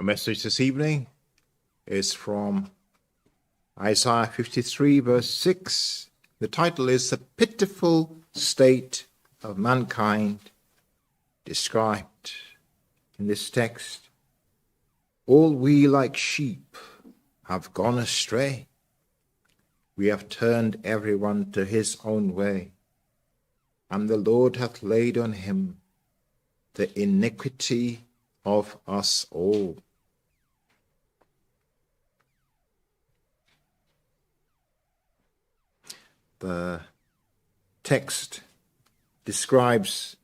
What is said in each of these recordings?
message this evening is from Isaiah 53 verse 6. The title is The Pitiful State of Mankind Described in this text. All we like sheep have gone astray. We have turned everyone to his own way, and the Lord hath laid on him the iniquity of us all. The text describes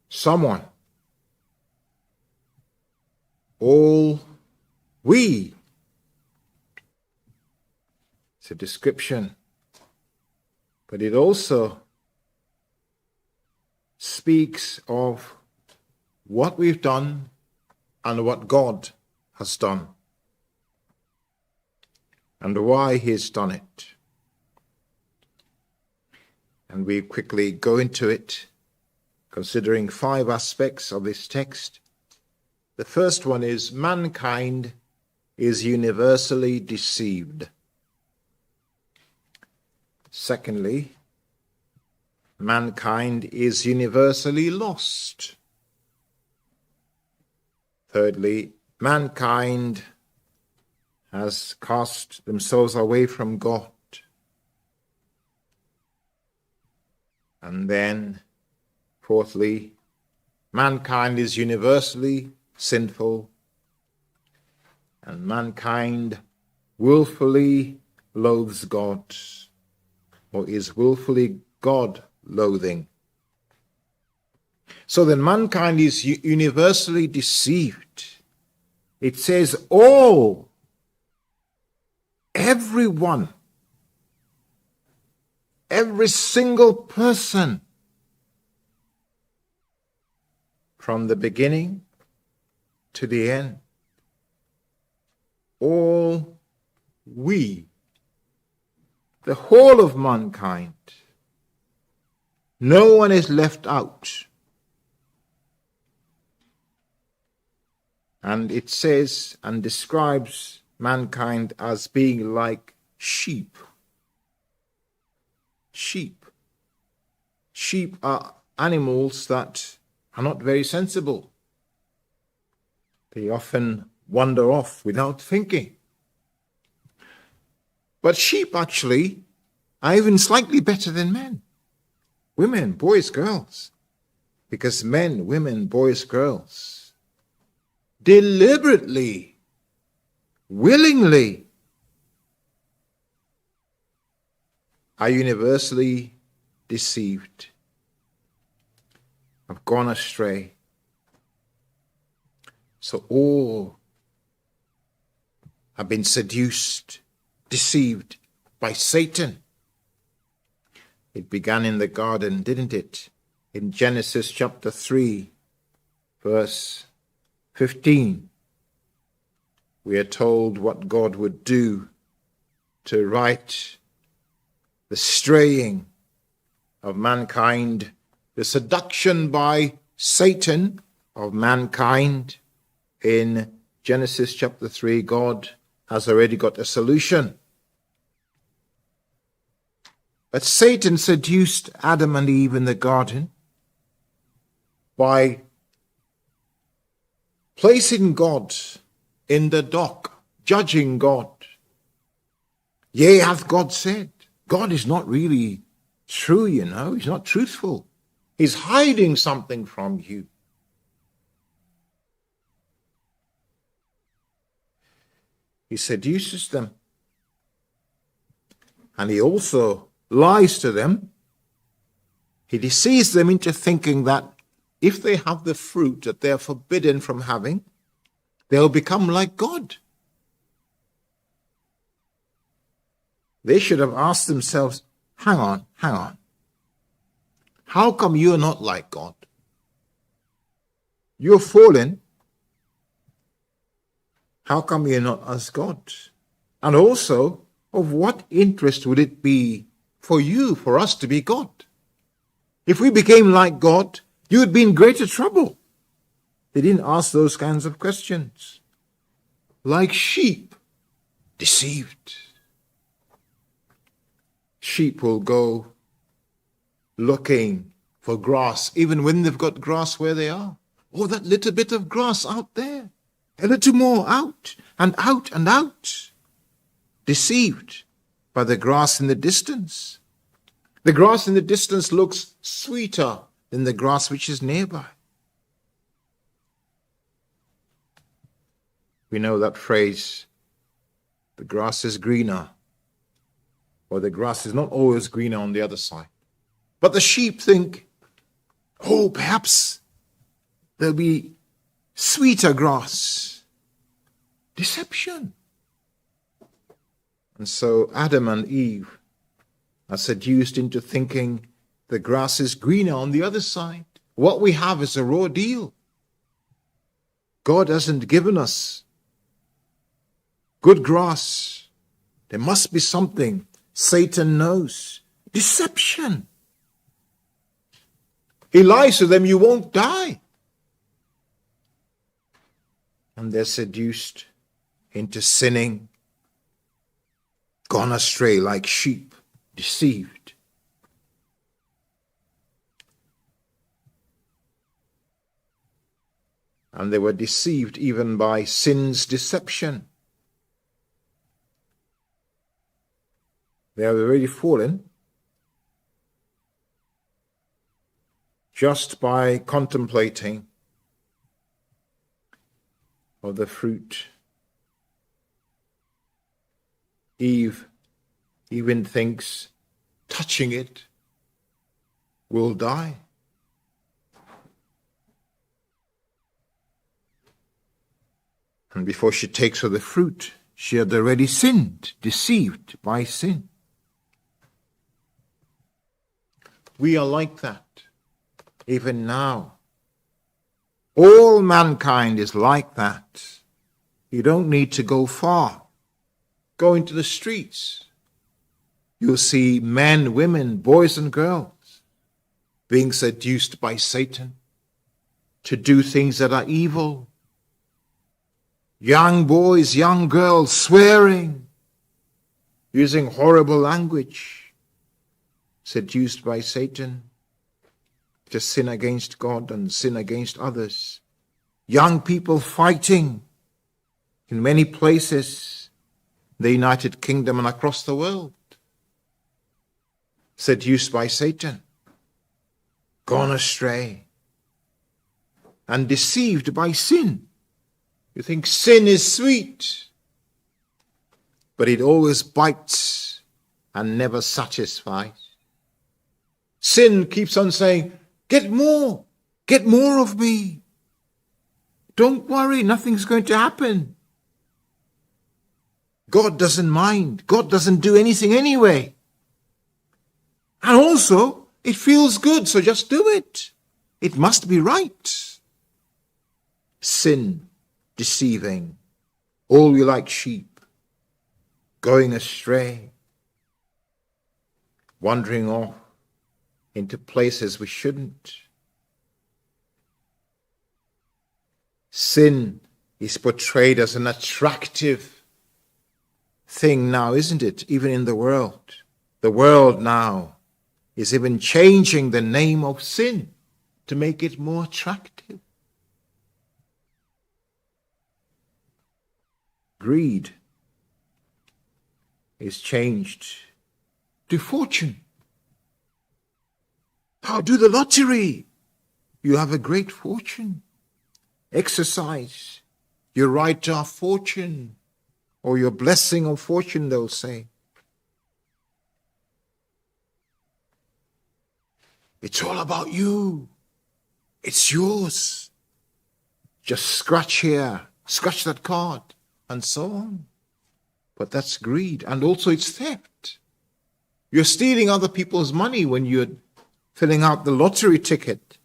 someone. All we. It's a description, but it also speaks of what we've done and what God has done and why he's done it. And we quickly go into it, considering 5 aspects of this text. The first one is mankind is universally deceived. Secondly, mankind is universally lost. Thirdly, mankind has cast themselves away from God. And then, fourthly, mankind is universally sinful, and mankind willfully loathes God, or is willfully God-loathing. So then mankind is universally deceived. It says all, everyone, every single person, from the beginning to the end, all we, the whole of mankind, no one is left out. And it says and describes mankind as being like sheep. Sheep. Sheep are animals that are not very sensible. They often wander off without thinking. But sheep actually are even slightly better than men. Women, boys, girls. Because men, women, boys, girls deliberately, willingly are universally deceived, have gone astray. So all have been seduced, deceived by Satan. It began in the garden, didn't it? In Genesis chapter 3, verse 15, we are told what God would do to right the straying of mankind, the seduction by Satan of mankind. In Genesis chapter 3, God has already got a solution. But Satan seduced Adam and Eve in the garden by placing God in the dock, judging God. Yea, hath God said. God is not really true, you know. He's not truthful. He's hiding something from you. He seduces them. And he also lies to them. He deceives them into thinking that if they have the fruit that they are forbidden from having, they'll become like God. They should have asked themselves, hang on. How come you're not like God? You're fallen. How come you're not as God? And also, of what interest would it be for you, for us to be God? If we became like God, you would be in greater trouble. They didn't ask those kinds of questions. like sheep, deceived. Sheep will go looking for grass, even when they've got grass where they are. Oh, that little bit of grass out there. A little more out and out and out. Deceived by the grass in the distance. The grass in the distance looks sweeter than the grass which is nearby. We know that phrase, the grass is greener, or the grass is not always greener on the other side. But the sheep think, oh, perhaps there'll be sweeter grass. Deception. And so Adam and Eve are seduced into thinking the grass is greener on the other side. What we have is a raw deal. God hasn't given us good grass. There must be something Satan knows. Deception. He lies to them, you won't die. And they're seduced into sinning, gone astray like sheep, deceived. And they were deceived even by sin's deception. They have already fallen just by contemplating of the fruit. Eve even thinks touching it will die. And before she takes of the fruit, she had already sinned, deceived by sin. We are like that, even now. All mankind is like that. You don't need to go far. Go into the streets. You'll see men, women, boys and girls being seduced by Satan to do things that are evil. Young boys, young girls swearing, using horrible language, seduced by Satan to sin against God and sin against others. Young people fighting in many places, the United Kingdom and across the world, seduced by Satan, gone astray, and deceived by sin. You think sin is sweet, but it always bites and never satisfies. Sin keeps on saying, get more of me. Don't worry, nothing's going to happen. God doesn't mind. God doesn't do anything anyway. And also, it feels good, so just do it. It must be right. Sin, deceiving, all we like sheep, going astray, wandering off into places we shouldn't. Sin is portrayed as an attractive thing now, isn't it? Even in the world. The world now is even changing the name of sin to make it more attractive. Greed is changed to fortune. How do the lottery? You have a great fortune. Exercise your right to have fortune, or your blessing of fortune, they'll say. It's all about you. It's yours. Just scratch here, scratch that card, and so on. But that's greed, and also it's theft. You're stealing other people's money when you're filling out the lottery ticket.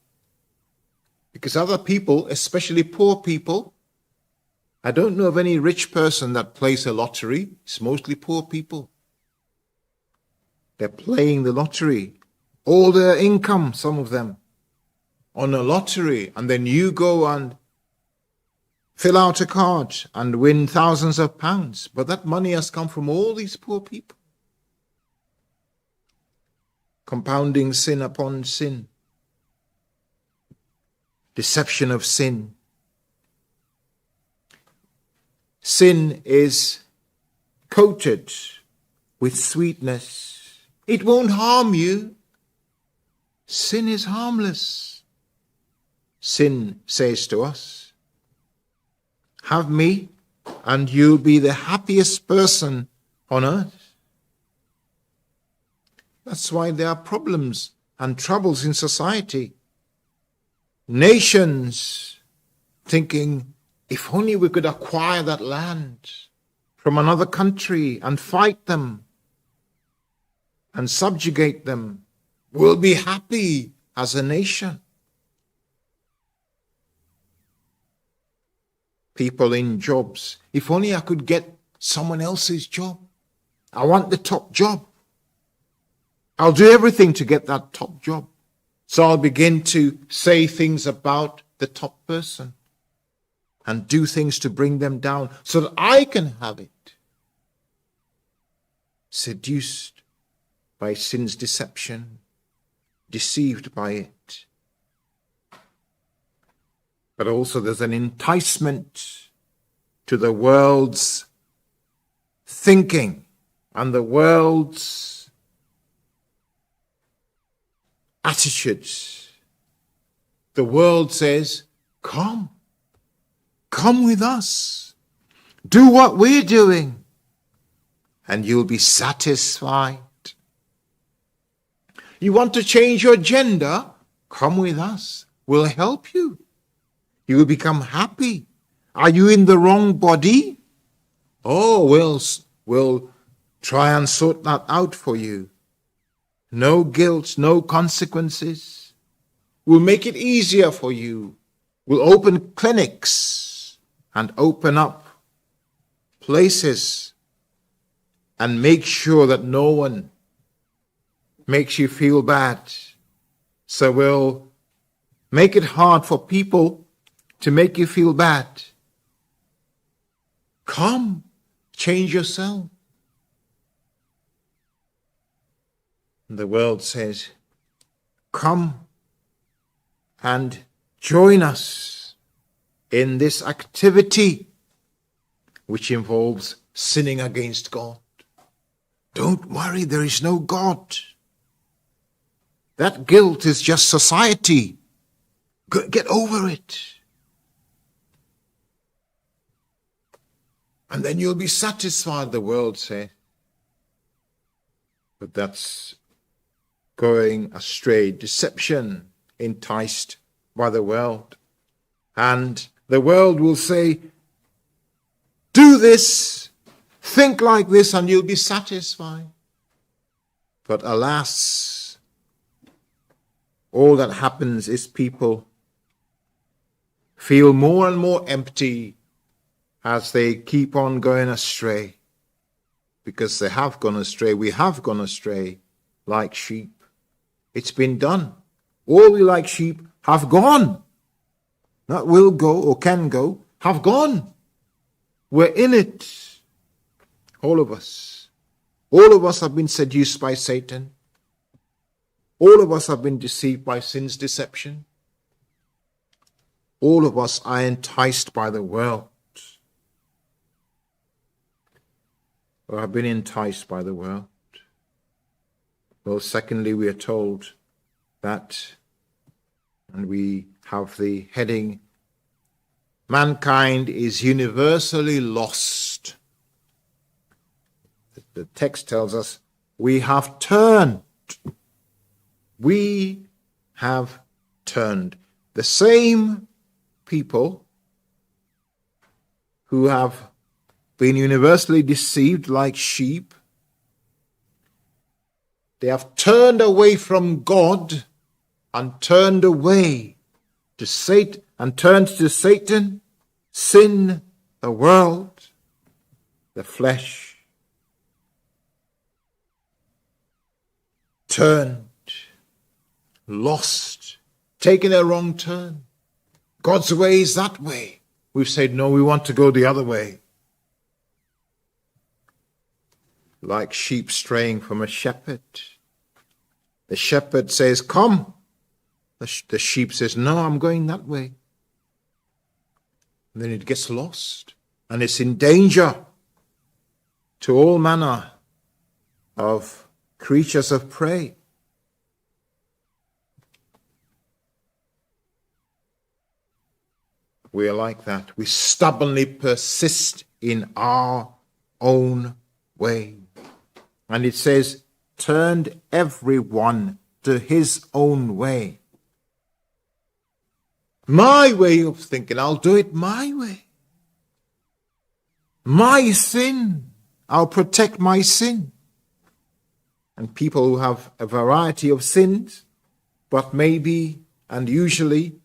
Because other people, especially poor people, I don't know of any rich person that plays a lottery. It's mostly poor people. They're playing the lottery. All their income, some of them, on a lottery. And then you go and fill out a card and win thousands of pounds. But that money has come from all these poor people. Compounding sin upon sin. Deception of sin. Sin is coated with sweetness. It won't harm you. Sin is harmless. Sin says to us, have me and you'll be the happiest person on earth. That's why there are problems and troubles in society. Nations thinking, if only we could acquire that land from another country and fight them and subjugate them, we'll be happy as a nation. People in jobs, if only I could get someone else's job. I want the top job. I'll do everything to get that top job. So I'll begin to say things about the top person and do things to bring them down so that I can have it. Seduced by sin's deception, deceived by it. But also there's an enticement to the world's thinking and the world's attitudes. The world says, come with us. Do what we're doing and you'll be satisfied. You want to change your gender? Come with us. We'll help you. You will become happy. Are you in the wrong body? Oh, we'll try and sort that out for you. No guilt, no consequences. We'll make it easier for you. We'll open clinics and open up places and make sure that no one makes you feel bad. So we'll make it hard for people to make you feel bad. Come, change yourself. And the world says, come and join us in this activity which involves sinning against God. Don't worry, there is no God. That guilt is just society. Get over it. And then you'll be satisfied, the world says. But that's going astray. Deception, enticed by the world. And the world will say, do this, think like this, and you'll be satisfied. But alas, all that happens is people feel more and more empty as they keep on going astray. Because they have gone astray. We have gone astray like sheep. It's been done. All we like sheep have gone. Not will go or can go, have gone. We're in it. All of us. All of us have been seduced by Satan. All of us have been deceived by sin's deception. All of us are enticed by the world. Or have been enticed by the world. Well, secondly, we are told that, and we have the heading, mankind is universally lost. The text tells us we have turned. We have turned. The same people who have been universally deceived like sheep, they have turned away from God and turned away to Satan and turned to Satan, sin, the world, the flesh. Turned, lost, taken a wrong turn. God's way is that way. we've said, no, we want to go the other way. Like sheep straying from a shepherd. The shepherd says, come. The sheep says, no, I'm going that way. And then it gets lost. And it's in danger to all manner of creatures of prey. We are like that. We stubbornly persist in our own way. And it says, turned everyone to his own way. My way of thinking, I'll do it my way. My sin, I'll protect my sin. And people who have a variety of sins, but maybe and usually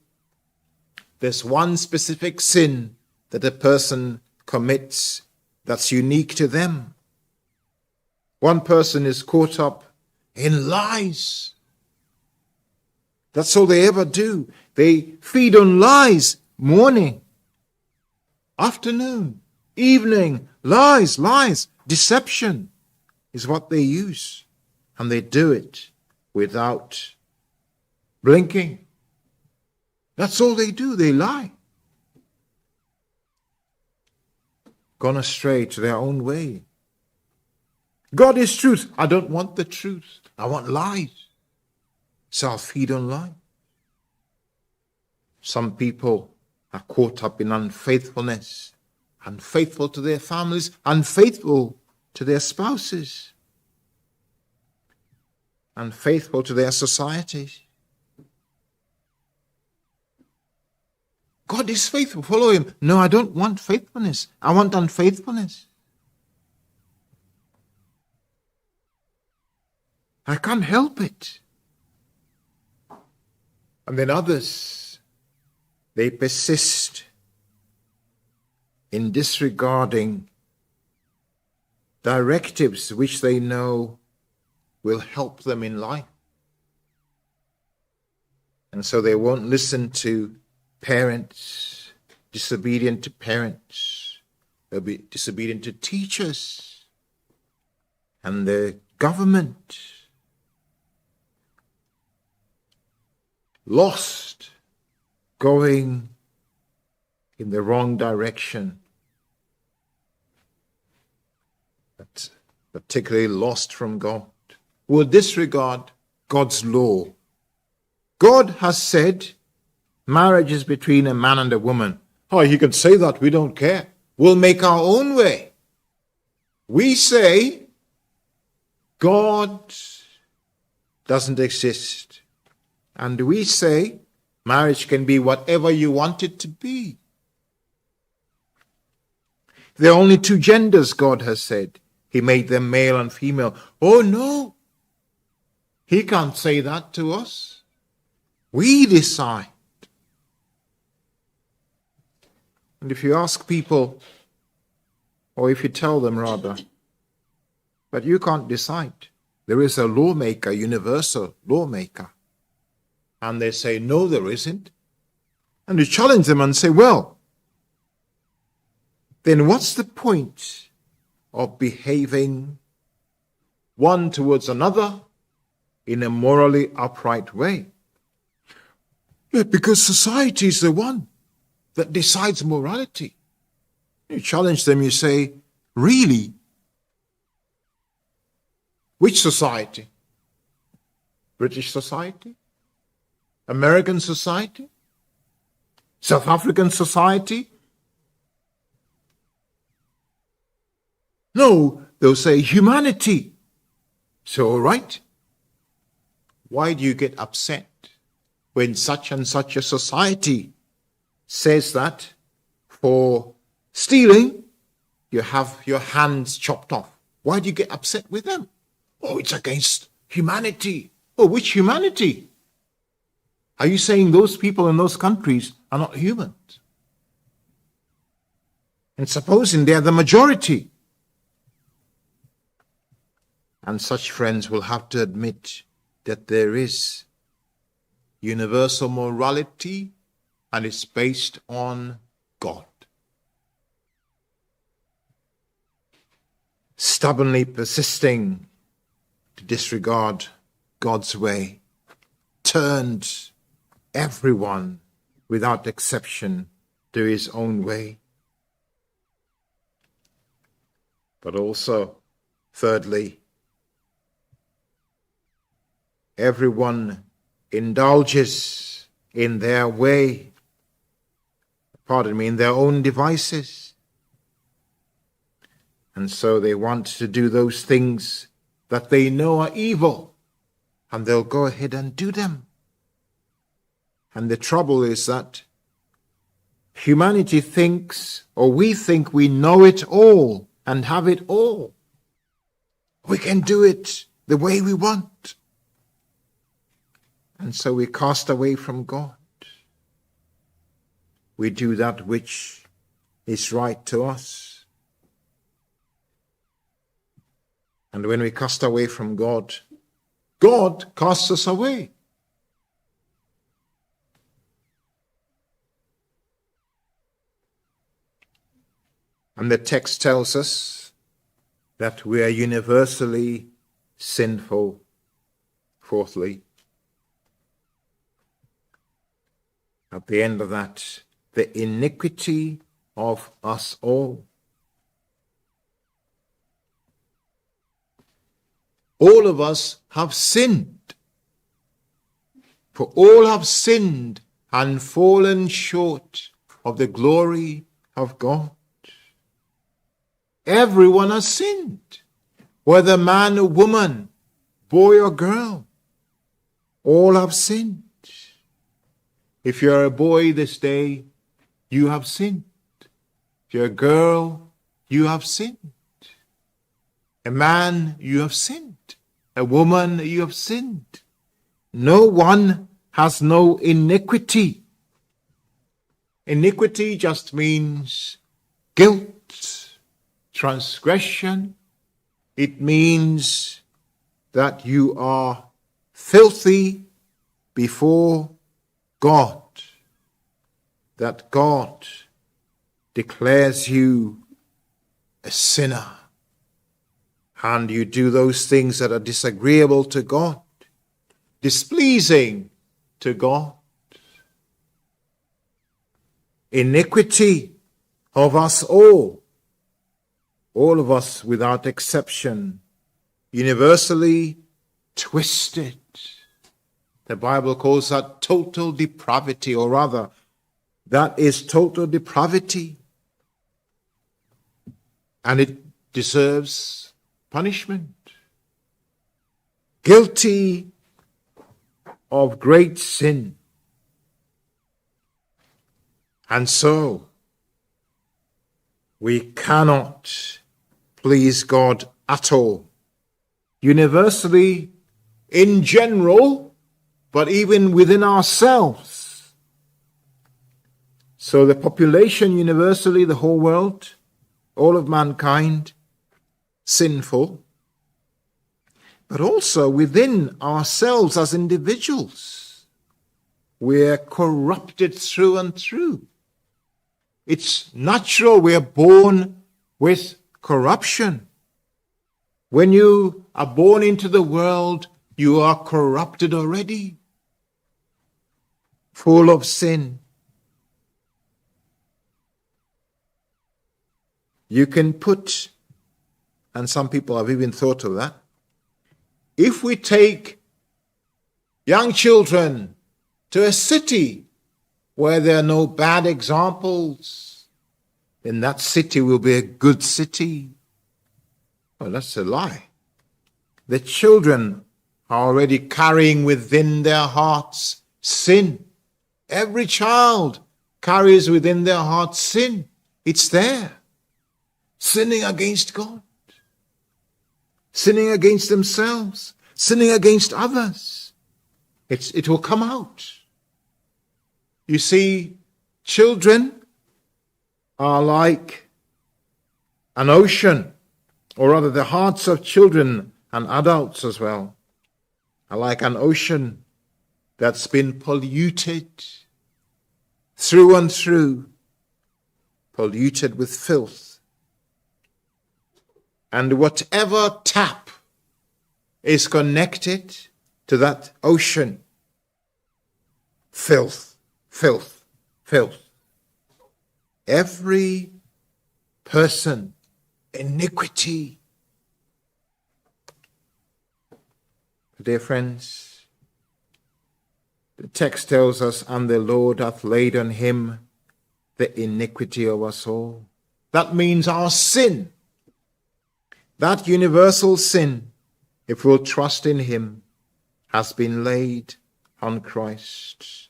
there's one specific sin that a person commits that's unique to them. One person is caught up in lies. That's all they ever do. They feed on lies, morning, afternoon, evening, lies. Deception is what they use. And they do it without blinking. That's all they do. They lie. Gone astray to their own way. God is truth. I don't want the truth. I want lies. So I'll feed on lies. Some people are caught up in unfaithfulness. Unfaithful to their families. Unfaithful to their spouses. Unfaithful to their societies. God is faithful. Follow him. No, I don't want faithfulness. I want unfaithfulness. I can't help it. And then others, they persist in disregarding directives which they know will help them in life. And so they won't listen to parents, disobedient to parents. They'll be disobedient to teachers and the government. Lost, going in the wrong direction. But particularly lost from God. Will disregard God's law. God has said marriage is between a man and a woman. Oh, he can say that. We don't care. We'll make our own way. We say God doesn't exist. And we say marriage can be whatever you want it to be. There are only two genders, God has said. He made them male and female. Oh, no. He can't say that to us. We decide. And if you ask people, or if you tell them rather, but you can't decide. There is a lawmaker, universal lawmaker. And they say, no, there isn't. And you challenge them and say, well, then what's the point of behaving one towards another in a morally upright way? Yeah, because society is the one that decides morality. You challenge them, you say, really? Which society? British society? American society? South African society? No, they'll say humanity. So, all right. Why do you get upset when such and such a society says that for stealing, you have your hands chopped off? Why do you get upset with them? Oh, it's against humanity. Oh, which humanity? Are you saying those people in those countries are not humans? And supposing they're the majority. And such friends will have to admit that there is universal morality and it's based on God. stubbornly persisting to disregard God's way, turned everyone without exception to his own way. But also, thirdly, everyone indulges in their way, in their own devices. And so they want to do those things that they know are evil, and they'll go ahead and do them. And the trouble is that humanity thinks, or we think we know it all and have it all. We can do it the way we want. And so we cast away from God. We do that which is right to us. And when we cast away from God, God casts us away. And the text tells us that we are universally sinful. Fourthly, at the end of that, the iniquity of us all. All of us have sinned, for all have sinned and fallen short of the glory of God. Everyone has sinned, whether man or woman, boy or girl. All have sinned. If you're a boy this day, you have sinned. If you're a girl, you have sinned. A man, you have sinned. A woman, you have sinned. No one has no iniquity. Iniquity just means guilt, transgression. It means that you are filthy before God, that God declares you a sinner, and you do those things that are disagreeable to God, displeasing to God. Iniquity of us all of us without exception, universally twisted. The Bible calls that total depravity, or rather, that is total depravity. And it deserves punishment. Guilty of great sin. And so, we cannot please God at all. Universally, in general, but even within ourselves. So the population universally, the whole world, all of mankind, sinful. But also within ourselves as individuals, we're corrupted through and through. It's natural, we're born with corruption. When you are born into the world, you are corrupted already, full of sin. You can put, and some people have even thought of that, if we take young children to a city where there are no bad examples, then that city will be a good city. Well, that's a lie. The children are already carrying within their hearts sin. Every child carries within their hearts sin. It's there. Sinning against God. Sinning against themselves. Sinning against others. It will come out. You see, children are like an ocean, or rather the hearts of children and adults as well, are like an ocean that's been polluted through and through, polluted with filth. And whatever tap is connected to that ocean, filth, filth, filth. Every person, iniquity. Dear friends, the text tells us, and the Lord hath laid on him the iniquity of us all. That means our sin. That universal sin, if we'll trust in him, has been laid on Christ.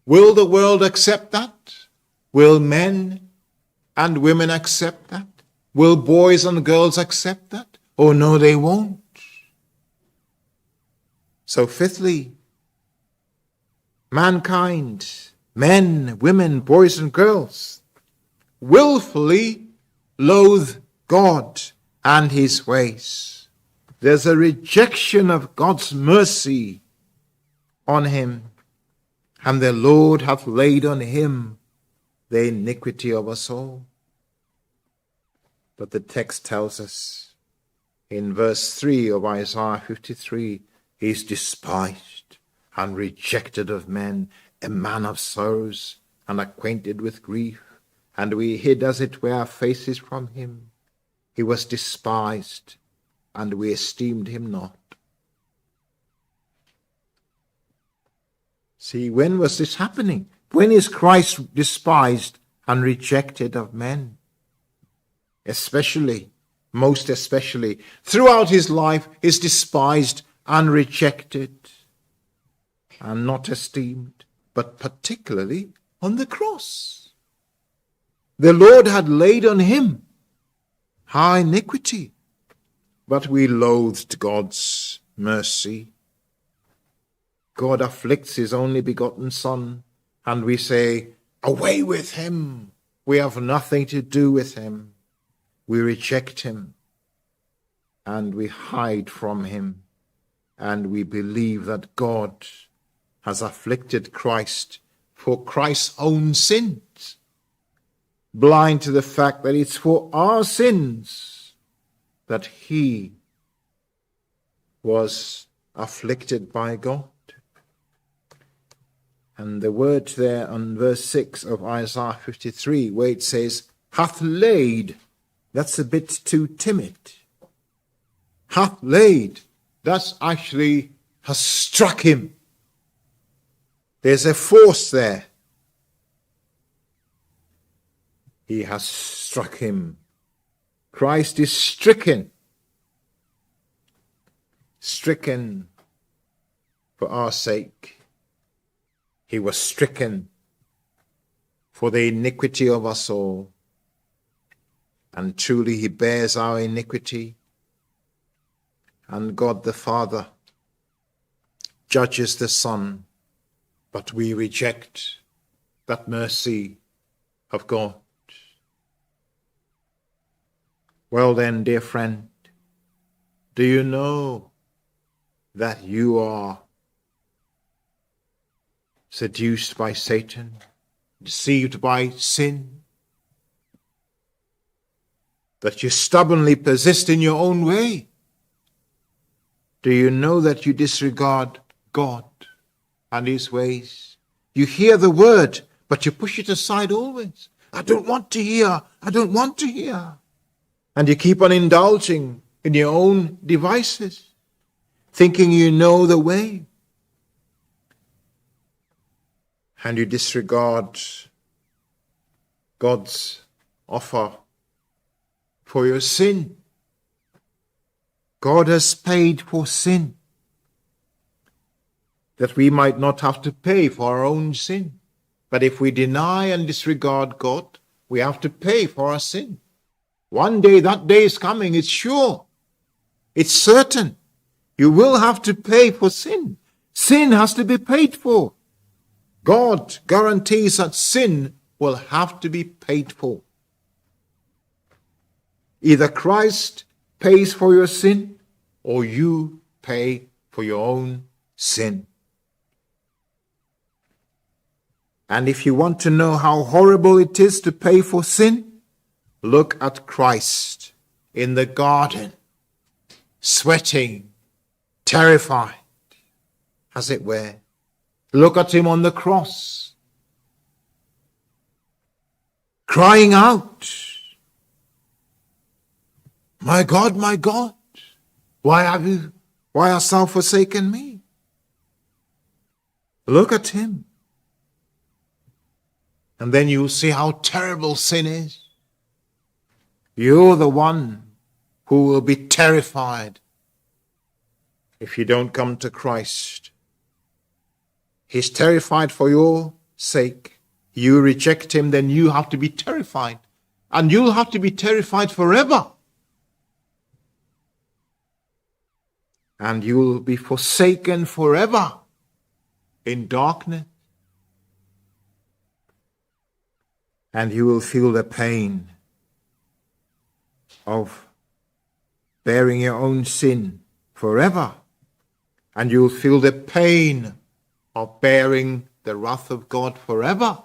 Will the world accept that? Will men and women accept that? Will boys and girls accept that? Oh no, they won't. So fifthly, mankind, men, women, boys and girls, willfully loathe God and his ways. There's a rejection of God's mercy on him, and the Lord hath laid on him the iniquity of us all. But the text tells us in verse 3 of Isaiah 53, he is despised and rejected of men, a man of sorrows and acquainted with grief, and we hid as it were our faces from him. He was despised, and we esteemed him not. See, when was this happening? When is Christ despised and rejected of men? Especially, most especially, throughout his life is despised and rejected and not esteemed, but particularly on the cross. The Lord had laid on him our iniquity, but we loathed God's mercy. God afflicts his only begotten Son, and we say, away with him. We have nothing to do with him. We reject him, and we hide from him, and we believe that God has afflicted Christ for Christ's own sins, blind to the fact that it's for our sins that he was afflicted by God. And the word there on verse 6 of Isaiah 53, where it says, hath laid, that's a bit too timid. Hath laid, that's actually has struck him. There's a force there. He has struck him. Christ is stricken. Stricken for our sake. He was stricken for the iniquity of us all. And truly he bears our iniquity. And God the Father judges the Son, but we reject that mercy of God. Well then, dear friend, do you know that you are seduced by Satan, deceived by sin, that you stubbornly persist in your own way? Do you know that you disregard God and his ways? You hear the word, but you push it aside always. I don't want to hear. I don't want to hear. And you keep on indulging in your own devices, thinking you know the way. And you disregard God's offer for your sin. God has paid for sin, that we might not have to pay for our own sin. But if we deny and disregard God, we have to pay for our sin. One day, that day is coming, it's sure. It's certain. You will have to pay for sin. Sin has to be paid for. God guarantees that sin will have to be paid for. Either Christ pays for your sin, or you pay for your own sin. And if you want to know how horrible it is to pay for sin, look at Christ in the garden, sweating, terrified, as it were. Look at him on the cross, crying out, my God, why hast thou forsaken me? Look at him. And then you'll see how terrible sin is. You're the one who will be terrified if you don't come to Christ. He's terrified for your sake. You reject him, then you have to be terrified. And you'll have to be terrified forever. And you'll be forsaken forever in darkness. And you will feel the pain of bearing your own sin forever. And you'll feel the pain of bearing the wrath of God forever.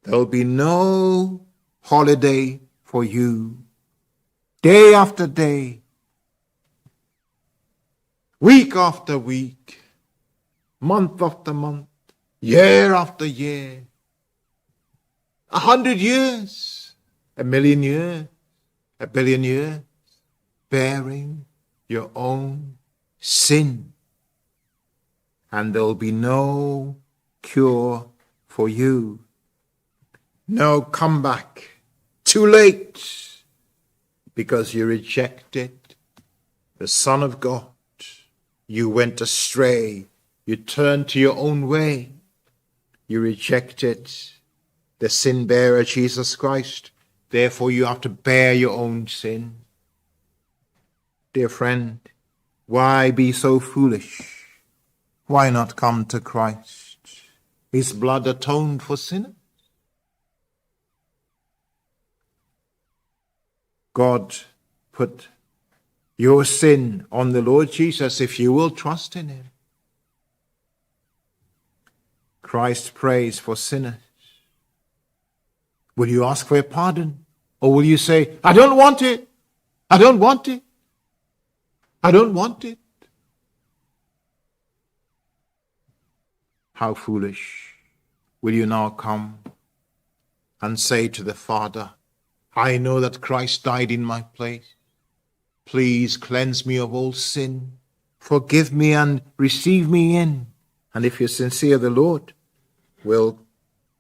There'll be no holiday for you. Day after day, week after week, month after month, year after year, 100 years, 1,000,000 years, 1,000,000,000 years, bearing your own sin. And there'll be no cure for you. No comeback. Too late. Because you rejected the Son of God. You went astray. You turned to your own way. You rejected the sin bearer, Jesus Christ. Therefore, you have to bear your own sin. Dear friend, why be so foolish? Why not come to Christ? His blood atoned for sinners. God put your sin on the Lord Jesus if you will trust in him. Christ prays for sinners. Will you ask for a pardon? Or will you say, I don't want it. I don't want it. I don't want it. How foolish. Will you now come and say to the Father, I know that Christ died in my place. Please cleanse me of all sin. Forgive me and receive me in. And if you're sincere, the Lord will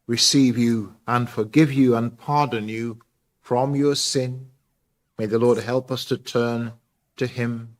receive you and forgive you and pardon you from your sin. May the Lord help us to turn to him